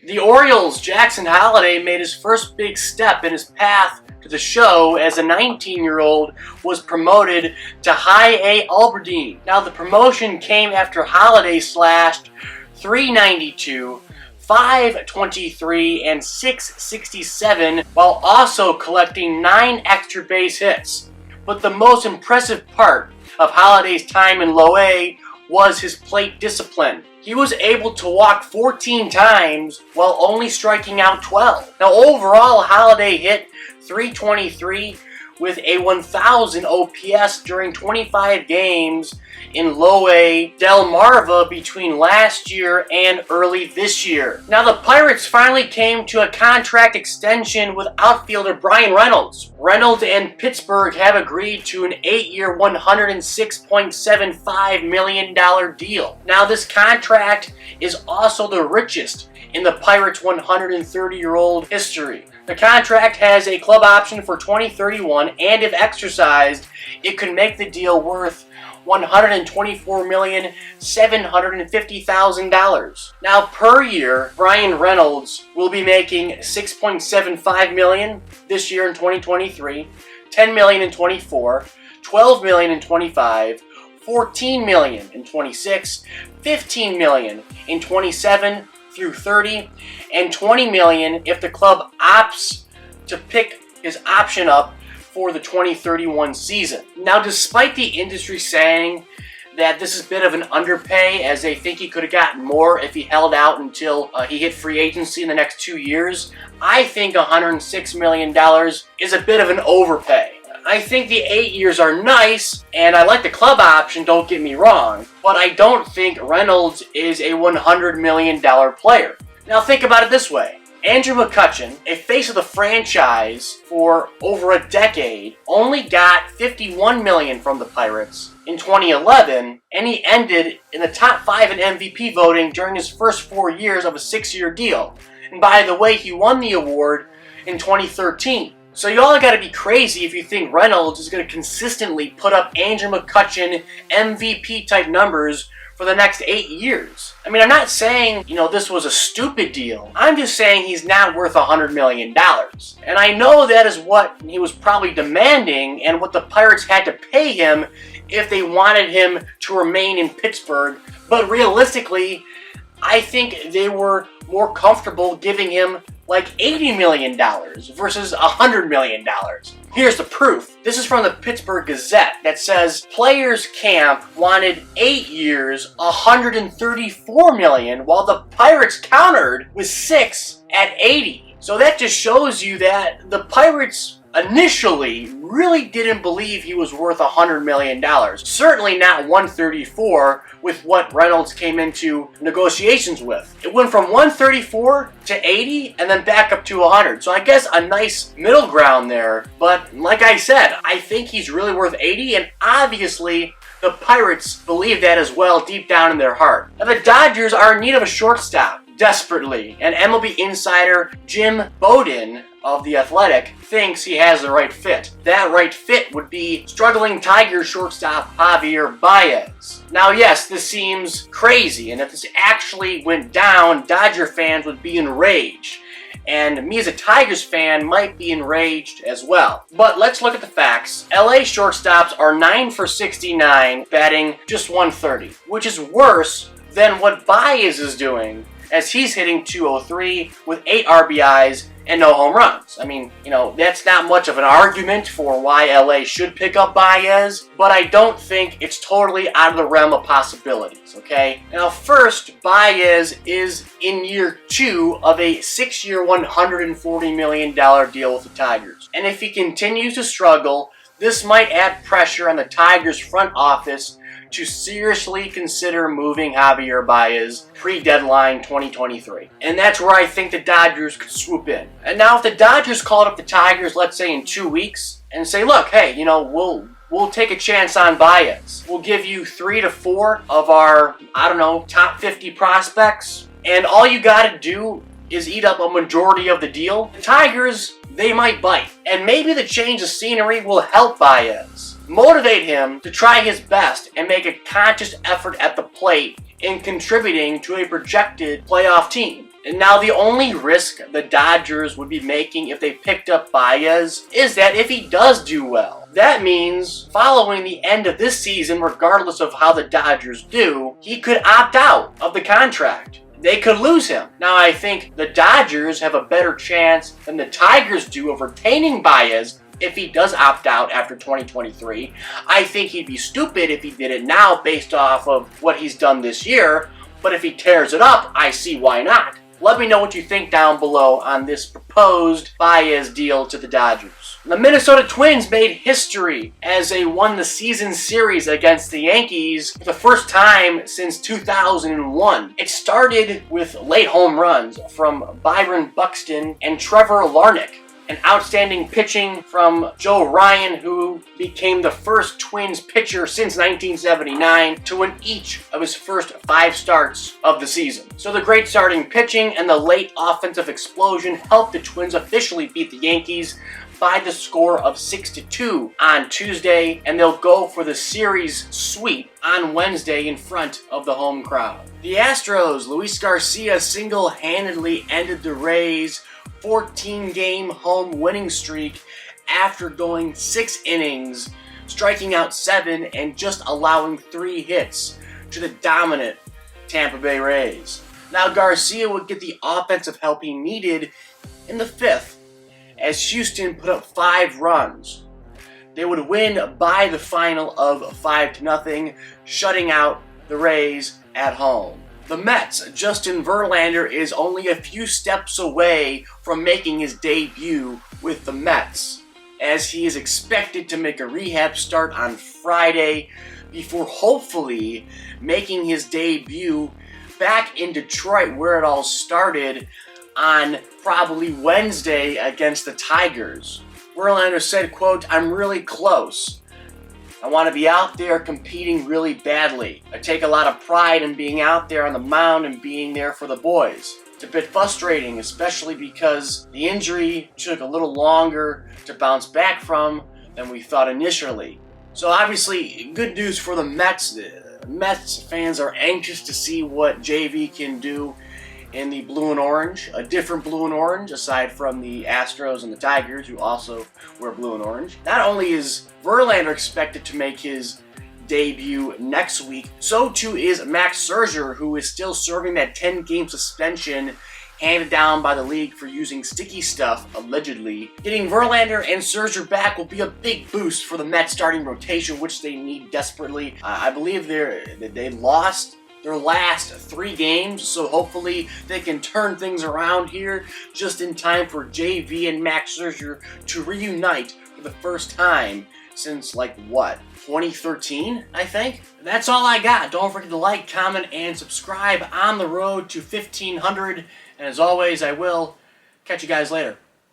The Orioles' Jackson Holliday made his first big step in his path to the show as a 19-year-old was promoted to High A Aberdeen. Now the promotion came after Holliday slashed .392, .523, and .667 while also collecting 9 extra base hits. But the most impressive part of Holliday's time in Low A was his plate discipline. He was able to walk 14 times while only striking out 12. Now overall, Holliday hit .323 with a 1,000 OPS during 25 games in Low A Delmarva between last year and early this year. Now the Pirates finally came to a contract extension with outfielder Bryan Reynolds. Reynolds and Pittsburgh have agreed to an 8-year, $106.75 million deal. Now this contract is also the richest in the Pirates' 130-year-old history. The contract has a club option for 2031, and if exercised, it could make the deal worth $124,750,000. Now per year, Bryan Reynolds will be making $6.75 million this year in 2023, $10 million in 24, $12 million in 25, $14 million in 26, $15 million in 27 through 30, and $20 million if the club opts to pick his option up for the 2031 season. Now, despite the industry saying that this is a bit of an underpay, as they think he could have gotten more if he held out until he hit free agency in the next 2 years, I think $106 million is a bit of an overpay. I think the 8 years are nice, and I like the club option, don't get me wrong, but I don't think Reynolds is a $100 million player. Now think about it this way. Andrew McCutchen, a face of the franchise for over a decade, only got $51 million from the Pirates in 2011, and he ended in the top 5 in MVP voting during his first 4 years of a 6-year deal. And by the way, he won the award in 2013. So y'all gotta be crazy if you think Reynolds is gonna consistently put up Andrew McCutchen MVP type numbers for the next 8 years. I mean, I'm not saying, this was a stupid deal. I'm just saying he's not worth $100 million. And I know that is what he was probably demanding and what the Pirates had to pay him if they wanted him to remain in Pittsburgh. But realistically, I think they were more comfortable giving him like $80 million versus $100 million. Here's the proof. This is from the Pittsburgh Gazette that says Players Camp wanted 8 years, $134 million, while the Pirates countered with 6 at 80. So that just shows you that the Pirates initially really didn't believe he was worth $100 million. Certainly not 134 with what Reynolds came into negotiations with. It went from 134 to 80 and then back up to 100. So I guess a nice middle ground there. But like I said, I think he's really worth 80, and obviously the Pirates believe that as well deep down in their heart. Now the Dodgers are in need of a shortstop desperately, and MLB insider Jim Bowden of The Athletic thinks he has the right fit. That right fit would be struggling Tigers shortstop Javier Baez. Now yes, this seems crazy, and if this actually went down, Dodger fans would be enraged. And me as a Tigers fan might be enraged as well. But let's look at the facts. LA shortstops are 9 for 69, batting just 130, which is worse than what Baez is doing, as he's hitting .203 with 8 RBIs and no home runs. I mean, that's not much of an argument for why LA should pick up Baez, but I don't think it's totally out of the realm of possibilities, okay? Now first, Baez is in year 2 of a 6-year, $140 million deal with the Tigers. And if he continues to struggle, this might add pressure on the Tigers front office to seriously consider moving Javier Baez pre-deadline 2023. And that's where I think the Dodgers could swoop in. And now if the Dodgers called up the Tigers, let's say in 2 weeks, and say, look, hey, we'll take a chance on Baez. We'll give you 3 to 4 of our, top 50 prospects, and all you gotta do is eat up a majority of the deal. The Tigers, they might bite. And maybe the change of scenery will help Baez. Motivate him to try his best and make a conscious effort at the plate in contributing to a projected playoff team. And now the only risk the Dodgers would be making if they picked up Baez is that if he does do well, that means following the end of this season, regardless of how the Dodgers do, he could opt out of the contract. They could lose him. Now, I think the Dodgers have a better chance than the Tigers do of retaining Baez if he does opt out after 2023. I think he'd be stupid if he did it now based off of what he's done this year, but if he tears it up, I see why not. Let me know what you think down below on this proposed Baez deal to the Dodgers. The Minnesota Twins made history as they won the season series against the Yankees for the first time since 2001. It started with late home runs from Byron Buxton and Trevor Larnach, and outstanding pitching from Joe Ryan, who became the first Twins pitcher since 1979 to win each of his first 5 starts of the season. So the great starting pitching and the late offensive explosion helped the Twins officially beat the Yankees by the score of 6-2 on Tuesday, and they'll go for the series sweep on Wednesday in front of the home crowd. The Astros, Luis Garcia single-handedly ended the Rays' 14-game home winning streak after going 6 innings, striking out 7 and just allowing 3 hits to the dominant Tampa Bay Rays. Now Garcia would get the offensive help he needed in the 5th as Houston put up 5 runs. They would win by the final of 5-0, shutting out the Rays at home. The Mets, Justin Verlander is only a few steps away from making his debut with the Mets, as he is expected to make a rehab start on Friday before hopefully making his debut back in Detroit, where it all started, on probably Wednesday against the Tigers. Verlander said, quote, "I'm really close. I want to be out there competing really badly. I take a lot of pride in being out there on the mound and being there for the boys. It's a bit frustrating, especially because the injury took a little longer to bounce back from than we thought initially." So obviously, good news for the Mets. The Mets fans are anxious to see what JV can do in the blue and orange, a different blue and orange aside from the Astros and the Tigers, who also wear blue and orange. Not only is Verlander expected to make his debut next week, so too is Max Scherzer, who is still serving that 10-game suspension handed down by the league for using sticky stuff, allegedly. Getting Verlander and Scherzer back will be a big boost for the Mets starting rotation, which they need desperately. I believe they lost their last 3 games, so hopefully they can turn things around here just in time for JV and Max Scherzer to reunite for the first time since, 2013, I think? That's all I got. Don't forget to like, comment, and subscribe on the road to 1,500. And as always, I will catch you guys later.